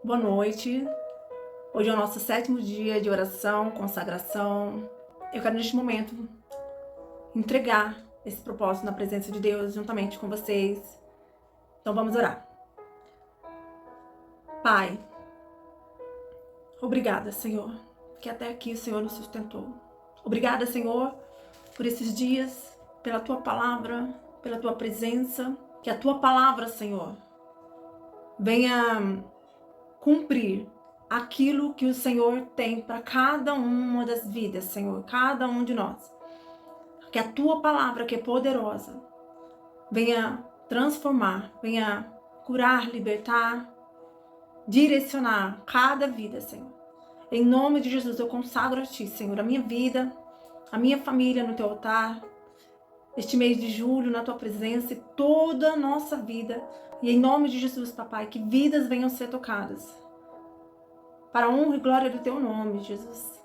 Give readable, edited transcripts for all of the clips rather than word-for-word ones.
Boa noite. Hoje é o nosso 7º dia de oração, consagração. Eu quero neste momento entregar esse propósito na presença de Deus juntamente com vocês. Então vamos orar. Pai, obrigada, Senhor, que até aqui o Senhor nos sustentou. Obrigada, Senhor, por esses dias, pela Tua palavra, pela Tua presença. Que a Tua palavra, Senhor, venha cumprir aquilo que o Senhor tem para cada uma das vidas, Senhor, cada um de nós. Que a Tua palavra, que é poderosa, venha transformar, venha curar, libertar, direcionar cada vida, Senhor. Em nome de Jesus, eu consagro a Ti, Senhor, a minha vida, a minha família no Teu altar, este mês de julho na Tua presença e toda a nossa vida. E em nome de Jesus, Papai, que vidas venham ser tocadas. Para a honra e glória do Teu nome, Jesus.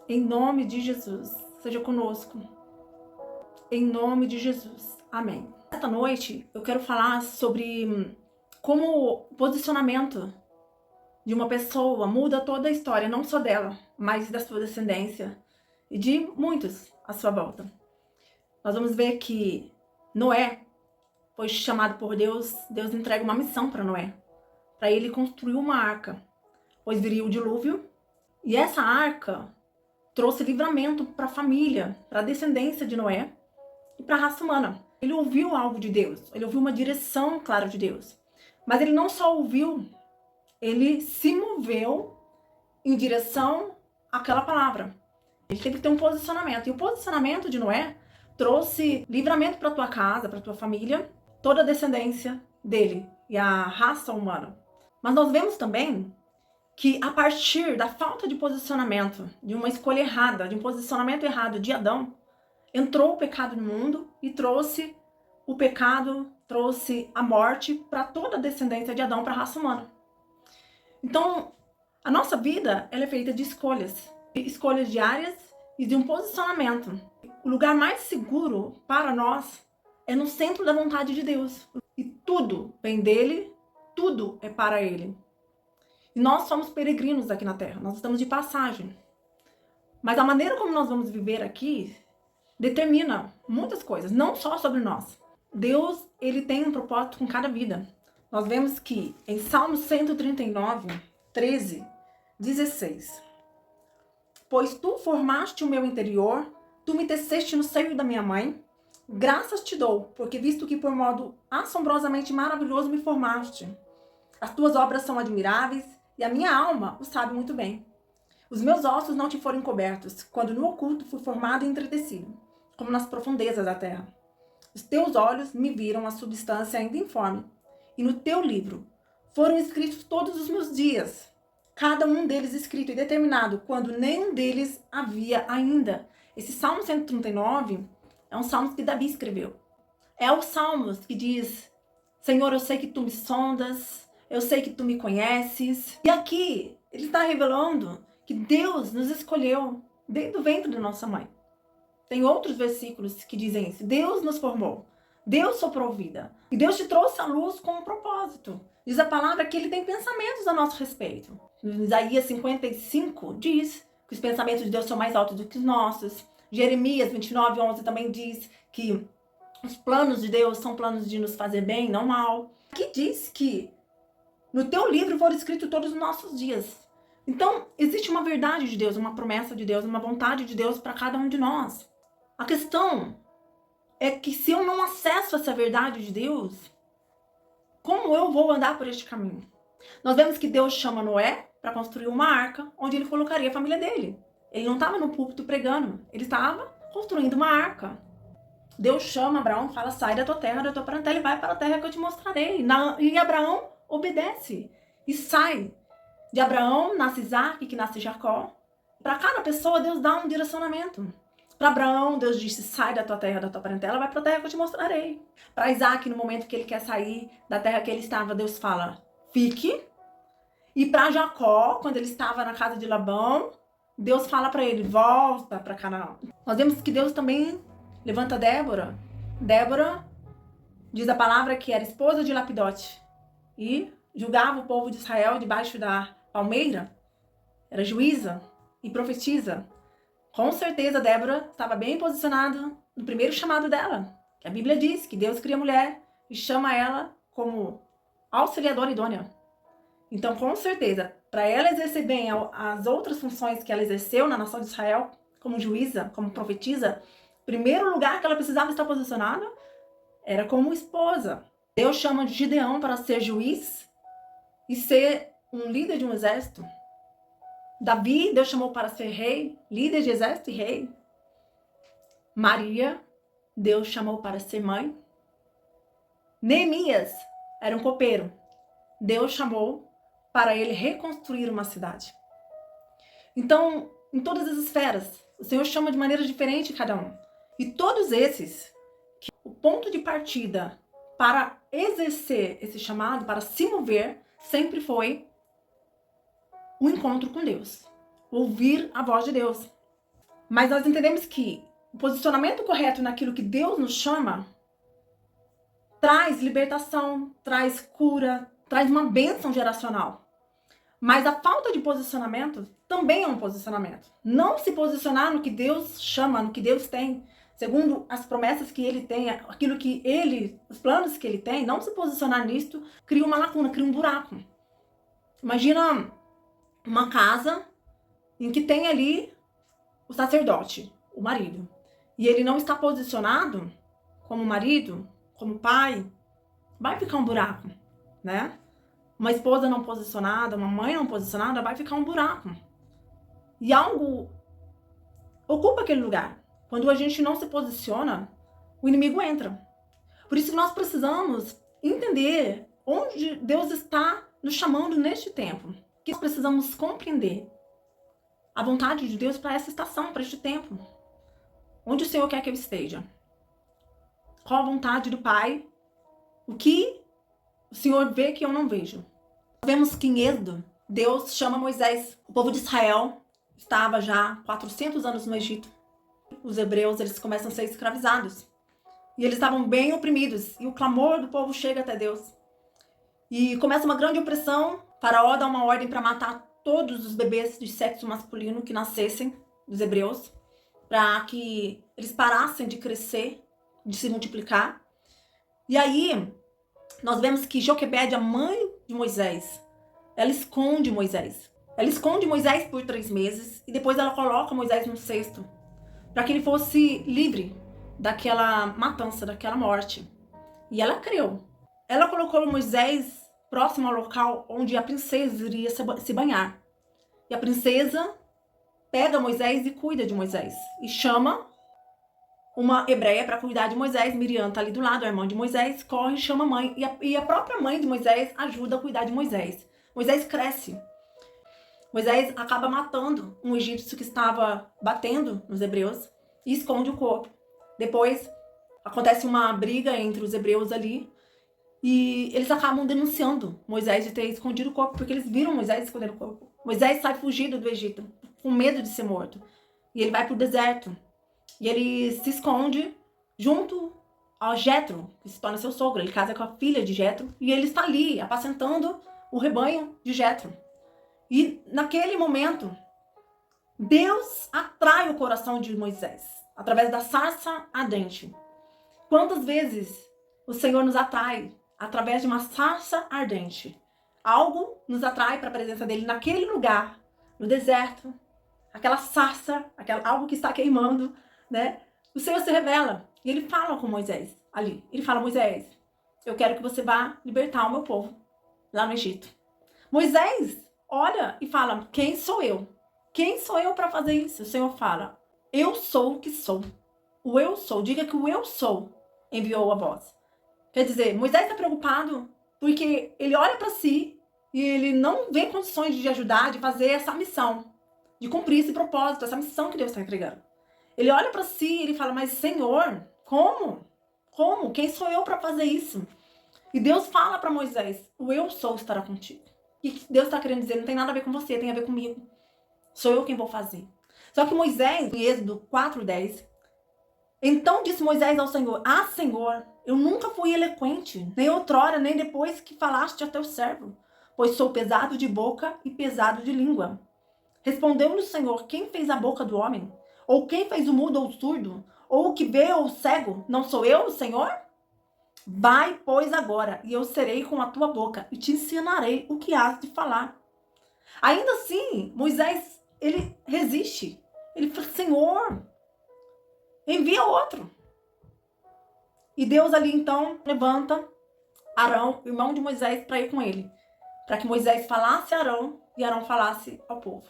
Em nome de Jesus, seja conosco. Em nome de Jesus. Amém. Esta noite eu quero falar sobre como o posicionamento de uma pessoa muda toda a história, não só dela, mas da sua descendência e de muitos à sua volta. Nós vamos ver que Noé foi chamado por Deus. Deus entrega uma missão para Noé, para ele construir uma arca, pois viria o dilúvio, e essa arca trouxe livramento para a família, para a descendência de Noé e para a raça humana. Ele ouviu algo de Deus, ele ouviu uma direção clara de Deus, mas ele não só ouviu, ele se moveu em direção àquela palavra. Ele teve que ter um posicionamento, e o posicionamento de Noé trouxe livramento para tua casa, para tua família, toda a descendência dele e a raça humana. Mas nós vemos também que a partir da falta de posicionamento, de uma escolha errada, de um posicionamento errado de Adão, entrou o pecado no mundo e trouxe o pecado, trouxe a morte para toda a descendência de Adão, para a raça humana. Então, a nossa vida ela é feita de escolhas diárias e de um posicionamento. O lugar mais seguro para nós é no centro da vontade de Deus. E tudo vem dele, tudo é para ele. E nós somos peregrinos aqui na Terra, nós estamos de passagem. Mas a maneira como nós vamos viver aqui determina muitas coisas, não só sobre nós. Deus, ele tem um propósito com cada vida. Nós vemos que em Salmos 139, 13, 16. Pois tu formaste o meu interior, tu me teceste no seio da minha mãe. Graças te dou, porque visto que por modo assombrosamente maravilhoso me formaste. As tuas obras são admiráveis, e a minha alma o sabe muito bem. Os meus ossos não te foram encobertos, quando no oculto fui formado e entretecido, como nas profundezas da terra. Os teus olhos me viram a substância ainda informe, e no teu livro foram escritos todos os meus dias, cada um deles escrito e determinado, quando nenhum deles havia ainda. Esse Salmo 139 é um salmo que Davi escreveu. É o Salmo que diz: Senhor, eu sei que tu me sondas, eu sei que tu me conheces. E aqui ele está revelando que Deus nos escolheu desde o ventre da nossa mãe. Tem outros versículos que dizem isso. Deus nos formou, Deus soprou vida, e Deus te trouxe à luz com um propósito. Diz a palavra que ele tem pensamentos a nosso respeito. Isaías 55 diz que os pensamentos de Deus são mais altos do que os nossos. Jeremias 29, 11 também diz que os planos de Deus são planos de nos fazer bem, não mal. Aqui diz que no teu livro foram escritos todos os nossos dias. Então, existe uma verdade de Deus, uma promessa de Deus, uma vontade de Deus para cada um de nós. A questão é que se eu não acesso essa verdade de Deus, como eu vou andar por este caminho? Nós vemos que Deus chama Noé para construir uma arca onde ele colocaria a família dele. Ele não estava no púlpito pregando, ele estava construindo uma arca. Deus chama Abraão, fala: sai da tua terra, da tua parentela e vai para a terra que eu te mostrarei. E Abraão obedece e sai. De Abraão nasce Isaac, que nasce Jacó. Para cada pessoa Deus dá um direcionamento. Para Abraão, Deus disse: sai da tua terra, da tua parentela, vai para a terra que eu te mostrarei. Para Isaac, no momento que ele quer sair da terra que ele estava, Deus fala: fique. E para Jacó, quando ele estava na casa de Labão, Deus fala para ele: volta para Canaã. Nós vemos que Deus também levanta Débora. Débora, diz a palavra, que era esposa de Lapidote. E julgava o povo de Israel debaixo da palmeira, era juíza e profetisa. Com certeza Débora estava bem posicionada no primeiro chamado dela. Que a Bíblia diz que Deus cria a mulher e chama ela como auxiliadora idônea. Então, com certeza, para ela exercer bem as outras funções que ela exerceu na nação de Israel, como juíza, como profetisa, o primeiro lugar que ela precisava estar posicionada era como esposa. Deus chama Gideão para ser juiz e ser um líder de um exército. Davi, Deus chamou para ser rei, líder de exército e rei. Maria, Deus chamou para ser mãe. Neemias era um copeiro. Deus chamou para ele reconstruir uma cidade. Então, em todas as esferas, o Senhor chama de maneira diferente cada um. E todos esses, o ponto de partida para exercer esse chamado, para se mover, sempre foi o encontro com Deus, ouvir a voz de Deus. Mas nós entendemos que o posicionamento correto naquilo que Deus nos chama traz libertação, traz cura, traz uma bênção geracional. Mas a falta de posicionamento também é um posicionamento. Não se posicionar no que Deus chama, no que Deus tem, segundo as promessas que Ele tem, aquilo que Ele, os planos que Ele tem, não se posicionar nisto, cria uma lacuna, cria um buraco. Imagina uma casa em que tem ali o sacerdote, o marido, e ele não está posicionado como marido, como pai, vai ficar um buraco, né? Uma esposa não posicionada, uma mãe não posicionada, vai ficar um buraco. E algo ocupa aquele lugar. Quando a gente não se posiciona, o inimigo entra. Por isso que nós precisamos entender onde Deus está nos chamando neste tempo. Que nós precisamos compreender a vontade de Deus para essa estação, para este tempo. Onde o Senhor quer que eu esteja? Qual a vontade do Pai? O que o Senhor vê que eu não vejo? Nós vemos que em Êxodo, Deus chama Moisés. O povo de Israel estava já 400 anos no Egito. Os hebreus, eles começam a ser escravizados. E eles estavam bem oprimidos. E o clamor do povo chega até Deus. E começa uma grande opressão. Faraó dá uma ordem para matar todos os bebês de sexo masculino que nascessem dos hebreus, para que eles parassem de crescer, de se multiplicar. E aí, nós vemos que Joquebede, a mãe de Moisés, ela esconde Moisés. Ela esconde Moisés por 3 meses e depois ela coloca Moisés no cesto, para que ele fosse livre daquela matança, daquela morte. E ela creu. Ela colocou Moisés próximo ao local onde a princesa iria se banhar. E a princesa pega Moisés e cuida de Moisés. E chama uma hebreia para cuidar de Moisés. Miriam está ali do lado, a irmã de Moisés, corre e chama a mãe. E a própria mãe de Moisés ajuda a cuidar de Moisés. Moisés cresce. Moisés acaba matando um egípcio que estava batendo nos hebreus e esconde o corpo. Depois acontece uma briga entre os hebreus ali e eles acabam denunciando Moisés de ter escondido o corpo, porque eles viram Moisés esconder o corpo. Moisés sai fugido do Egito, com medo de ser morto. E ele vai para o deserto. E ele se esconde junto ao Jetro, que se torna seu sogro. Ele casa com a filha de Jetro e ele está ali, apacentando o rebanho de Jetro. E naquele momento, Deus atrai o coração de Moisés, através da sarça ardente. Quantas vezes o Senhor nos atrai através de uma sarça ardente? Algo nos atrai para a presença dele naquele lugar, no deserto, aquela sarça, algo que está queimando, né? O Senhor se revela e ele fala com Moisés ali. Ele fala: Moisés, eu quero que você vá libertar o meu povo lá no Egito. Moisés olha e fala: quem sou eu? Quem sou eu para fazer isso? O Senhor fala: eu sou o que sou. O eu sou. Diga que o eu sou enviou a voz. Quer dizer, Moisés está preocupado porque ele olha para si e ele não vê condições de ajudar, de fazer essa missão, de cumprir esse propósito, essa missão que Deus está entregando. Ele olha para si e ele fala: mas Senhor, como? Como? Quem sou eu para fazer isso? E Deus fala para Moisés: o eu sou estará contigo. E Deus está querendo dizer: não tem nada a ver com você, tem a ver comigo. Sou eu quem vou fazer. Só que Moisés, em Êxodo 4:10, então disse Moisés ao Senhor: Senhor, eu nunca fui eloquente, nem outrora, nem depois que falaste a teu servo. pois sou pesado de boca e pesado de língua. Respondeu-lhe o Senhor: quem fez a boca do homem? Ou quem fez o mudo ou o surdo? Ou o que vê ou o cego? Não sou eu, o Senhor? Vai, pois, agora, e eu serei com a tua boca, e te ensinarei o que has de falar. Ainda assim, Moisés, ele resiste. Ele fala: Senhor, envia outro. E Deus ali, então, levanta Arão, irmão de Moisés, para ir com ele. Para que Moisés falasse a Arão e Arão falasse ao povo.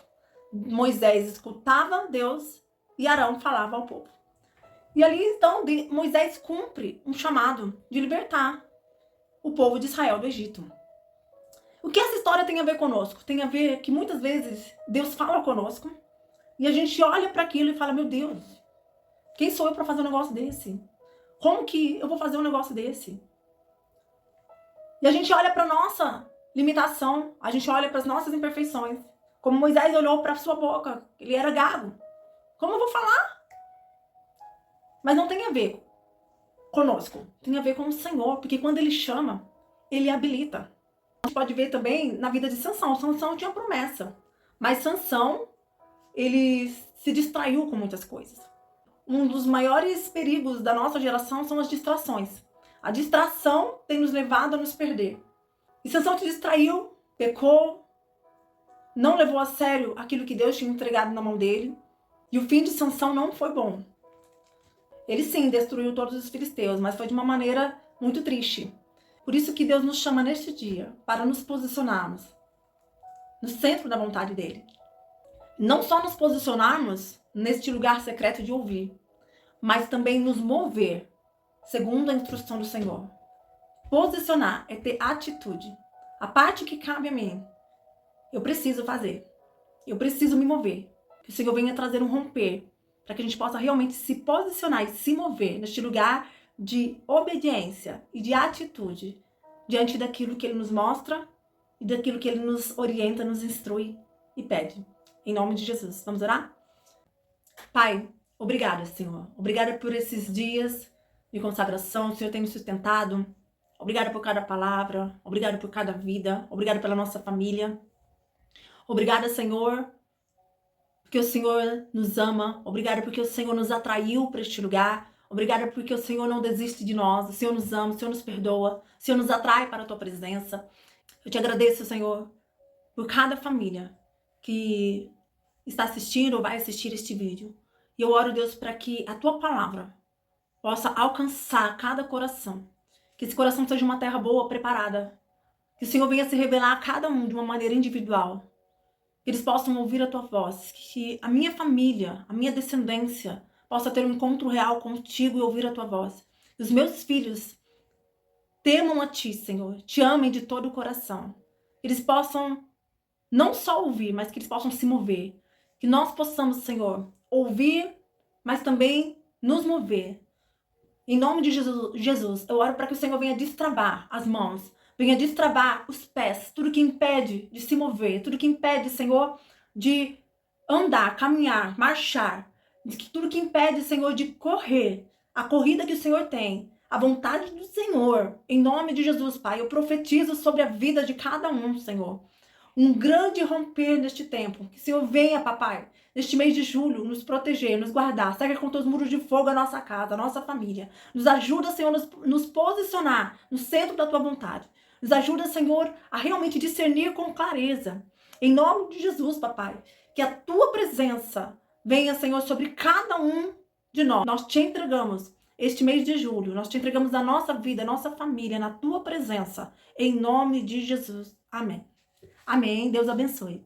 Moisés escutava Deus e Arão falava ao povo. E ali, então, Moisés cumpre um chamado de libertar o povo de Israel do Egito. O que essa história tem a ver conosco? Tem a ver que muitas vezes Deus fala conosco e a gente olha para aquilo e fala: meu Deus, quem sou eu para fazer um negócio desse? Como que eu vou fazer um negócio desse? E a gente olha para nossa limitação, a gente olha para as nossas imperfeições. Como Moisés olhou para sua boca, ele era gago. Como eu vou falar? Mas não tem a ver conosco, tem a ver com o Senhor, porque quando ele chama, ele habilita. A gente pode ver também na vida de Sansão. Sansão tinha promessa, mas Sansão, ele se distraiu com muitas coisas. Um dos maiores perigos da nossa geração são as distrações. A distração tem nos levado a nos perder. E Sansão se distraiu, pecou, não levou a sério aquilo que Deus tinha entregado na mão dele. E o fim de Sansão não foi bom. Ele sim destruiu todos os filisteus, mas foi de uma maneira muito triste. Por isso que Deus nos chama neste dia para nos posicionarmos no centro da vontade dele. Não só nos posicionarmos neste lugar secreto de ouvir, mas também nos mover segundo a instrução do Senhor. Posicionar é ter atitude. A parte que cabe a mim, eu preciso fazer. Eu preciso me mover. Que o Senhor venha trazer um romper, para que a gente possa realmente se posicionar e se mover neste lugar de obediência e de atitude diante daquilo que Ele nos mostra e daquilo que Ele nos orienta, nos instrui e pede. Em nome de Jesus. Vamos orar? Pai, obrigada, Senhor. Obrigada por esses dias de consagração. O Senhor tem nos sustentado. Obrigada por cada palavra. Obrigada por cada vida. Obrigada pela nossa família. Obrigada, Senhor, porque o Senhor nos ama. Obrigada porque o Senhor nos atraiu para este lugar. Obrigada porque o Senhor não desiste de nós. O Senhor nos ama, o Senhor nos perdoa. O Senhor nos atrai para a Tua presença. Eu te agradeço, Senhor, por cada família que está assistindo ou vai assistir este vídeo. E eu oro, Deus, para que a Tua palavra possa alcançar cada coração. Que esse coração seja uma terra boa, preparada. Que o Senhor venha se revelar a cada um de uma maneira individual. Que eles possam ouvir a Tua voz. Que a minha família, a minha descendência possa ter um encontro real contigo e ouvir a Tua voz. Que os meus filhos temam a Ti, Senhor. Te amem de todo o coração. Que eles possam não só ouvir, mas que eles possam se mover. Que nós possamos, Senhor, ouvir, mas também nos mover. Em nome de Jesus, eu oro para que o Senhor venha destravar as mãos, venha destravar os pés, tudo que impede de se mover, tudo que impede, Senhor, de andar, caminhar, marchar, tudo que impede, Senhor, de correr a corrida que o Senhor tem, a vontade do Senhor. Em nome de Jesus, Pai, eu profetizo sobre a vida de cada um, Senhor. Um grande romper neste tempo. Que o Senhor venha, papai, neste mês de julho, nos proteger, nos guardar. Cerca com teus muros de fogo a nossa casa, a nossa família. Nos ajuda, Senhor, nos posicionar no centro da tua vontade. Nos ajuda, Senhor, a realmente discernir com clareza. Em nome de Jesus, papai, que a tua presença venha, Senhor, sobre cada um de nós. Nós te entregamos este mês de julho. Nós te entregamos a nossa vida, a nossa família, na tua presença. Em nome de Jesus. Amém. Amém. Deus abençoe.